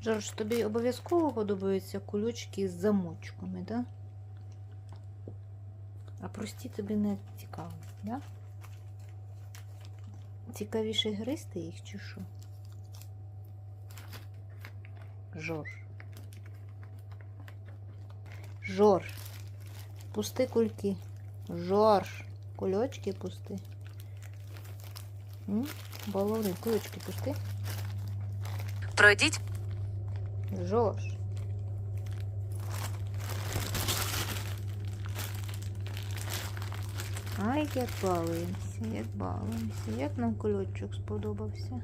Жорж, тобі обов'язково подобаються кульочки з замочками, да? А прості тобі не цікаво, да? Цікавіше гристи їх чи що? Жорж. Жорж. Пусти кульки. Жорж. Кульочки пусти. Балони, кулечки пусти. Пройдіть. Жорж. Ай, як балуємося, як балуємося. Як нам кульочок сподобався.